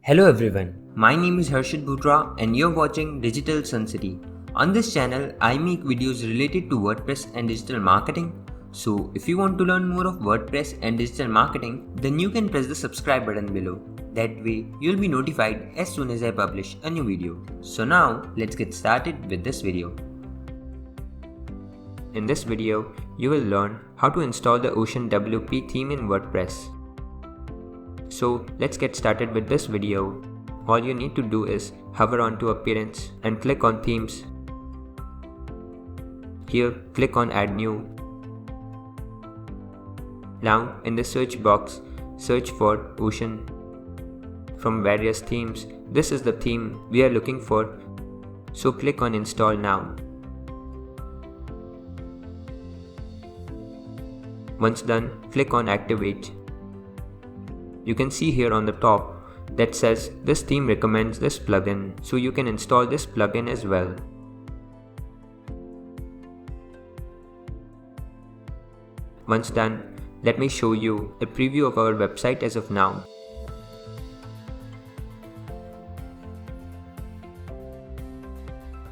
Hello everyone, my name is Harshit Bhutra and you're watching Digital Sun City. On this channel, I make videos related to WordPress and digital marketing. So if you want to learn more of WordPress and digital marketing, then you can press the subscribe button below. That way, you'll be notified as soon as I publish a new video. So now, let's get started with this video. In this video, you will learn how to install the Ocean WP theme in WordPress. So let's get started with this video. All you need to do is hover onto Appearance and click on Themes. Here, click on Add New. Now in the search box, search for Ocean. From various themes, this is the theme we are looking for. So click on Install Now. Once done, click on Activate. You can see here on the top that says this theme recommends this plugin, so you can install this plugin as well. Once done, let me show you a preview of our website as of now.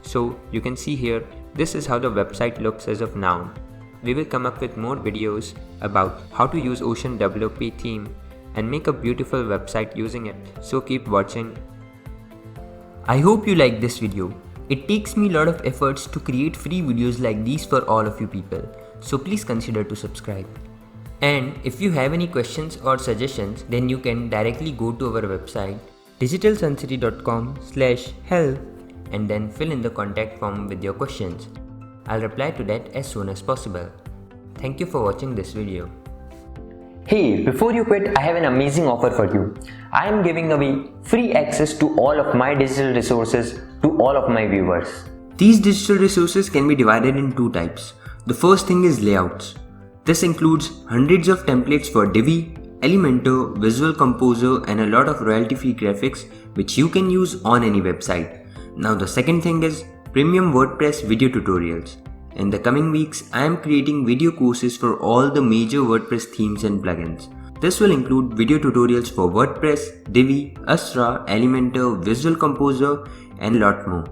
So you can see here, this is how the website looks as of now. We will come up with more videos about how to use Ocean WP theme and make a beautiful website using it, so keep watching. I hope you like this video. It takes me a lot of efforts to create free videos like these for all of you people, so please consider to subscribe. And if you have any questions or suggestions, then you can directly go to our website digitalsuncity.com/help and then fill in the contact form with your questions. I'll reply to that as soon as possible. Thank you for watching this video. Hey, before you quit, I have an amazing offer for you. I am giving away free access to all of my digital resources to all of my viewers. These digital resources can be divided in two types. The first thing is layouts. This includes hundreds of templates for Divi, Elementor, Visual Composer and a lot of royalty-free graphics which you can use on any website. Now the second thing is premium WordPress video tutorials. In the coming weeks, I am creating video courses for all the major WordPress themes and plugins. This will include video tutorials for WordPress, Divi, Astra, Elementor, Visual Composer and a lot more.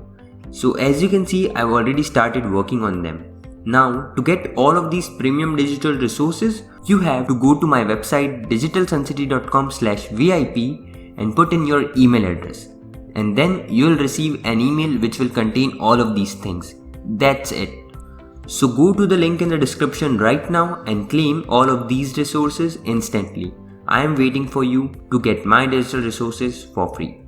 So as you can see, I've already started working on them. Now, to get all of these premium digital resources, you have to go to my website digitalsuncity.com/VIP and put in your email address. And then you'll receive an email which will contain all of these things. That's it. So go to the link in the description right now and claim all of these resources instantly. I am waiting for you to get my digital resources for free.